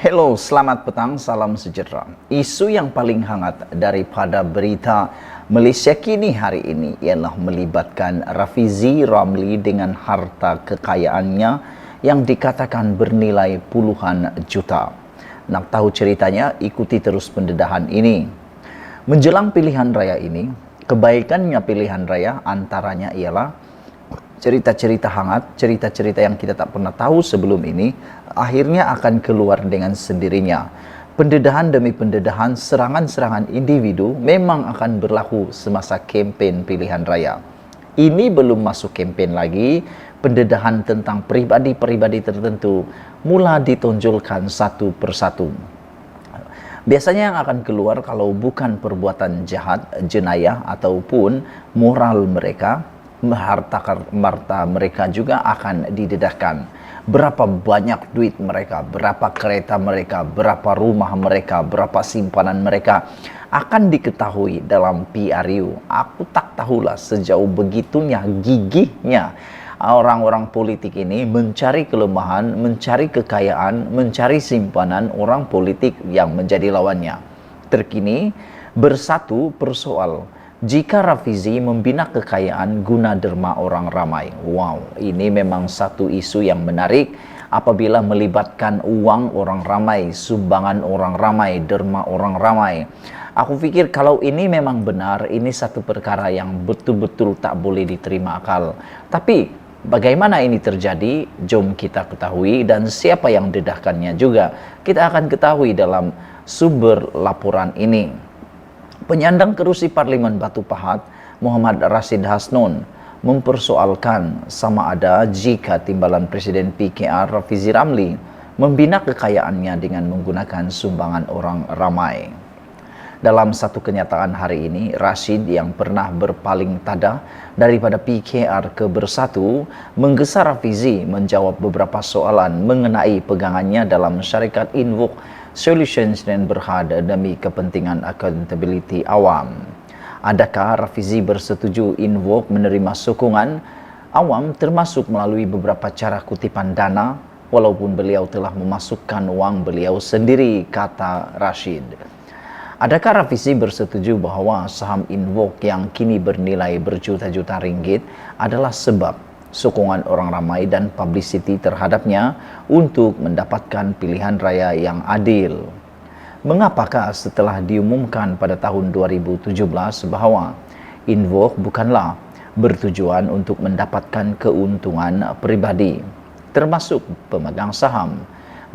Hello, selamat petang, salam sejahtera. Isu yang paling hangat daripada berita Malaysia kini hari ini ialah melibatkan Rafizi Ramli dengan harta kekayaannya yang dikatakan bernilai puluhan juta. Nak tahu ceritanya? Ikuti terus pendedahan ini. Menjelang pilihan raya ini, kebaikannya pilihan raya antaranya ialah cerita-cerita hangat, cerita-cerita yang kita tak pernah tahu sebelum ini, akhirnya akan keluar dengan sendirinya. Pendedahan demi pendedahan, serangan-serangan individu memang akan berlaku semasa kempen pilihan raya. Ini belum masuk kempen lagi, pendedahan tentang pribadi-pribadi tertentu mula ditonjolkan satu persatu. Biasanya yang akan keluar kalau bukan perbuatan jahat, jenayah ataupun moral mereka, harta mereka juga akan didedahkan. Berapa banyak duit mereka, berapa kereta mereka, berapa rumah mereka, berapa simpanan mereka akan diketahui dalam PRU. Aku tak tahulah sejauh begitunya gigihnya orang-orang politik ini mencari kelemahan, mencari kekayaan, mencari simpanan orang politik yang menjadi lawannya. Terkini bersatu persoal, jika Rafizi membina kekayaan guna derma orang ramai. Wow, ini memang satu isu yang menarik apabila melibatkan uang orang ramai, sumbangan orang ramai, derma orang ramai. Aku pikir kalau ini memang benar, ini satu perkara yang betul-betul tak boleh diterima akal. Tapi bagaimana ini terjadi? Jom kita ketahui, dan siapa yang dedahkannya juga kita akan ketahui dalam sumber laporan ini. Penyandang kerusi Parlimen Batu Pahat, Muhammad Rashid Hasnun, mempersoalkan sama ada jika timbalan Presiden PKR Rafizi Ramli membina kekayaannya dengan menggunakan sumbangan orang ramai. Dalam satu kenyataan hari ini, Rashid yang pernah berpaling tada daripada PKR ke Bersatu menggesa Rafizi menjawab beberapa soalan mengenai pegangannya dalam syarikat Invoke Solutions dan Berhad demi kepentingan accountability awam. Adakah Rafizi bersetuju Invoke menerima sokongan awam termasuk melalui beberapa cara kutipan dana walaupun beliau telah memasukkan wang beliau sendiri, kata Rashid. Adakah Rafizi bersetuju bahawa saham Invoke yang kini bernilai berjuta-juta ringgit adalah sebab sokongan orang ramai dan publicity terhadapnya untuk mendapatkan pilihan raya yang adil? Mengapakah setelah diumumkan pada tahun 2017 bahawa Invoke bukanlah bertujuan untuk mendapatkan keuntungan pribadi, termasuk pemegang saham,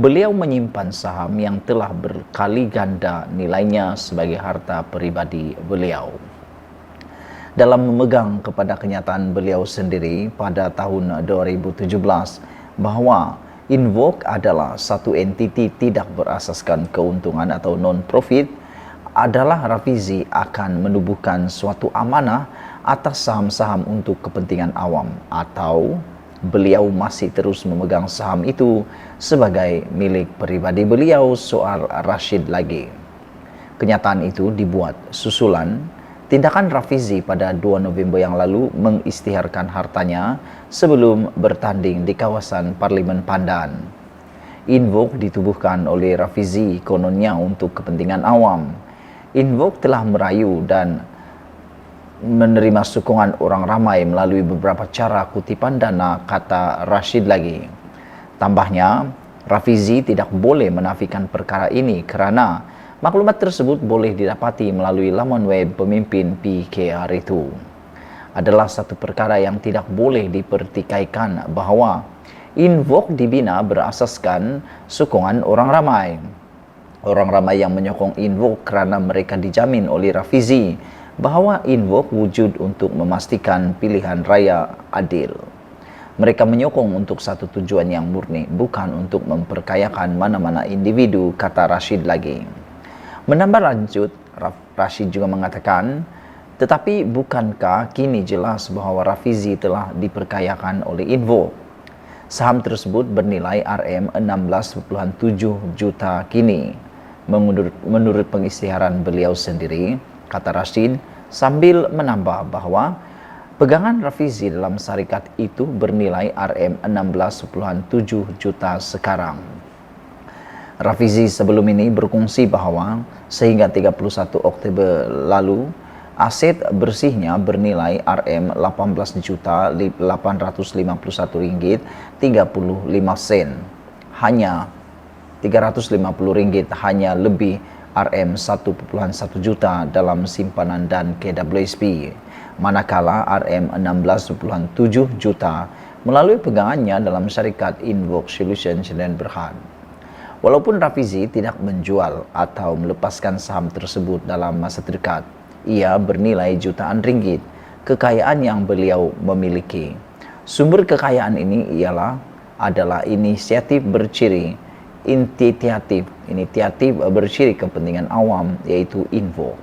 beliau menyimpan saham yang telah berkali ganda nilainya sebagai harta pribadi beliau? Dalam memegang kepada kenyataan beliau sendiri pada tahun 2017 bahawa Invoke adalah satu entiti tidak berasaskan keuntungan atau non-profit, adalah Rafizi akan menubuhkan suatu amanah atas saham-saham untuk kepentingan awam, atau beliau masih terus memegang saham itu sebagai milik pribadi beliau? Soal Rashid lagi. Kenyataan itu dibuat susulan tindakan Rafizi pada 2 November yang lalu mengisytiharkan hartanya sebelum bertanding di kawasan Parlimen Pandan. Invoke ditubuhkan oleh Rafizi kononnya untuk kepentingan awam. Invoke telah merayu dan menerima sokongan orang ramai melalui beberapa cara kutipan dana, kata Rashid lagi. Tambahnya, Rafizi tidak boleh menafikan perkara ini kerana maklumat tersebut boleh didapati melalui laman web pemimpin PKR itu. Adalah satu perkara yang tidak boleh dipertikaikan bahawa Invoke dibina berasaskan sokongan orang ramai. Orang ramai yang menyokong Invoke kerana mereka dijamin oleh Rafizi bahawa Invoke wujud untuk memastikan pilihan raya adil. Mereka menyokong untuk satu tujuan yang murni, bukan untuk memperkayakan mana-mana individu, kata Rashid lagi. Menambah lanjut, Rashid juga mengatakan, tetapi bukankah kini jelas bahawa Rafizi telah diperkayakan oleh Invoke? Saham tersebut bernilai RM16.7 juta kini. Menurut pengisytiharan beliau sendiri, kata Rashid, sambil menambah bahawa pegangan Rafizi dalam syarikat itu bernilai RM16.7 juta sekarang. Rafizi sebelum ini berkongsi bahawa sehingga 31 Oktober lalu, aset bersihnya bernilai Rm18.851.35. Hanya Rp350 hanya lebih Rm1.1 juta dalam simpanan dan KWSP, manakala Rm16.7 juta melalui pegangannya dalam syarikat Invoke Solutions dan Berhad. Walaupun Rafizi tidak menjual atau melepaskan saham tersebut dalam masa terdekat, ia bernilai jutaan ringgit kekayaan yang beliau memiliki. Sumber kekayaan ini adalah inisiatif berciri kepentingan awam, yaitu Invoke.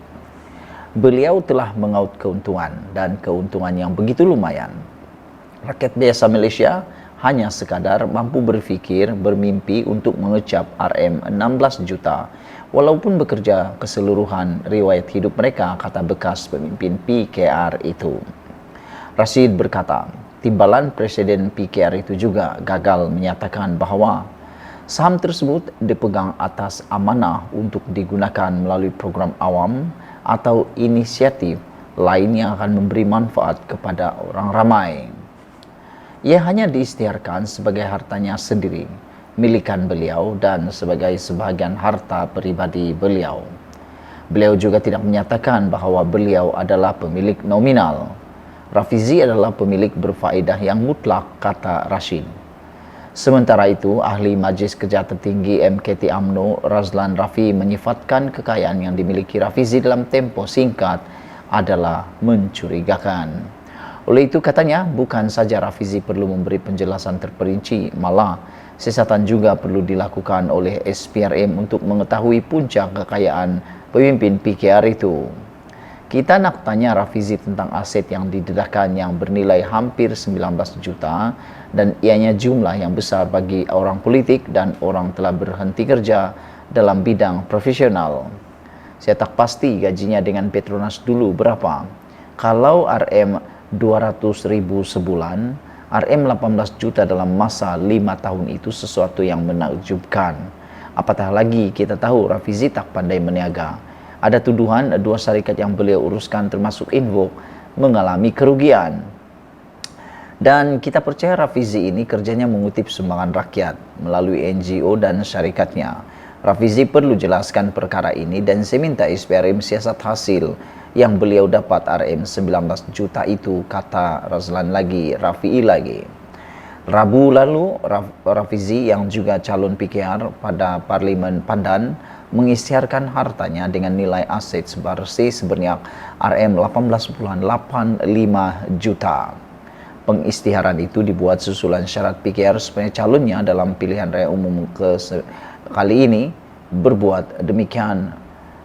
Beliau telah mengaut keuntungan dan keuntungan yang begitu lumayan. Rakyat biasa Malaysia hanya sekadar mampu berfikir, bermimpi untuk mengecap Rm16 juta walaupun bekerja keseluruhan riwayat hidup mereka, kata bekas pemimpin PKR itu. Rashid berkata, timbalan Presiden PKR itu juga gagal menyatakan bahawa saham tersebut dipegang atas amanah untuk digunakan melalui program awam atau inisiatif lain yang akan memberi manfaat kepada orang ramai. Ia hanya diisytiharkan sebagai hartanya sendiri, milikan beliau dan sebagai sebahagian harta peribadi beliau. Beliau juga tidak menyatakan bahawa beliau adalah pemilik nominal. Rafizi adalah pemilik berfaedah yang mutlak, kata Rashid. Sementara itu, ahli Majlis Kerja Tertinggi MKT UMNO Razlan Rafi menyifatkan kekayaan yang dimiliki Rafizi dalam tempoh singkat adalah mencurigakan. Oleh itu, katanya, bukan saja Rafizi perlu memberi penjelasan terperinci, malah siasatan juga perlu dilakukan oleh SPRM untuk mengetahui puncak kekayaan pemimpin PKR itu. Kita nak tanya Rafizi tentang aset yang didedahkan yang bernilai hampir 19 juta dan ianya jumlah yang besar bagi orang politik dan orang telah berhenti kerja dalam bidang profesional. Saya tak pasti gajinya dengan Petronas dulu berapa. Kalau Rm200.000 sebulan, Rm18 juta dalam masa 5 tahun itu sesuatu yang menakjubkan. Apatah lagi kita tahu Rafizi tak pandai meniaga. Ada tuduhan dua syarikat yang beliau uruskan termasuk Invoke mengalami kerugian. Dan kita percaya Rafizi ini kerjanya mengutip sumbangan rakyat melalui NGO dan syarikatnya. Rafizi perlu jelaskan perkara ini dan saya minta SPRM siasat hasil yang beliau dapat Rm19 juta itu, kata Rafi'i lagi. Rabu lalu, Rafizi yang juga calon PKR pada Parlimen Pandan mengisytiharkan hartanya dengan nilai aset bersih sebanyak Rm18.85 juta. Pengisytiharan itu dibuat susulan syarat PKR supaya calonnya dalam pilihan raya umum kali ini berbuat demikian.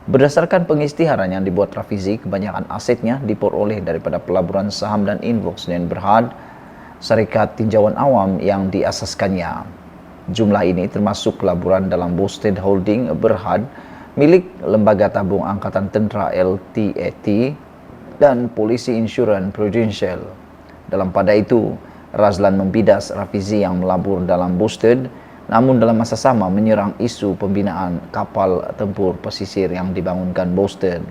Berdasarkan pengisytiharan yang dibuat Rafizi, kebanyakan asetnya diperoleh daripada pelaburan saham dan Invoke dan Berhad, syarikat tinjauan awam yang diasaskannya. Jumlah ini termasuk pelaburan dalam Boosted Holding Berhad milik Lembaga Tabung Angkatan Tentera LTAT dan Polisi Insurans Prudential. Dalam pada itu, Razlan membidas Rafizi yang melabur dalam Boosted, namun dalam masa sama menyerang isu pembinaan kapal tempur pesisir yang dibangunkan Boosted.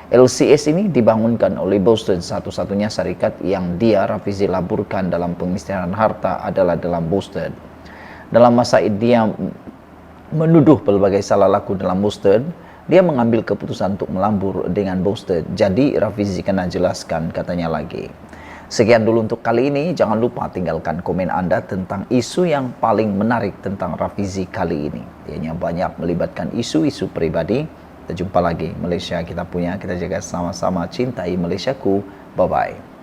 LCS ini dibangunkan oleh Boosted, satu-satunya syarikat yang Rafizi laburkan dalam pengisytiharan harta adalah dalam Boosted. Dalam masa dia menuduh pelbagai salah laku dalam Boosted, dia mengambil keputusan untuk melambur dengan Boosted. Jadi Rafizi kena jelaskan, katanya lagi. Sekian dulu untuk kali ini. Jangan lupa tinggalkan komen Anda tentang isu yang paling menarik tentang Rafizi kali ini. Ianya banyak melibatkan isu-isu pribadi. Kita jumpa lagi. Malaysia kita punya, kita jaga sama-sama, cintai Malaysiaku. Bye-bye.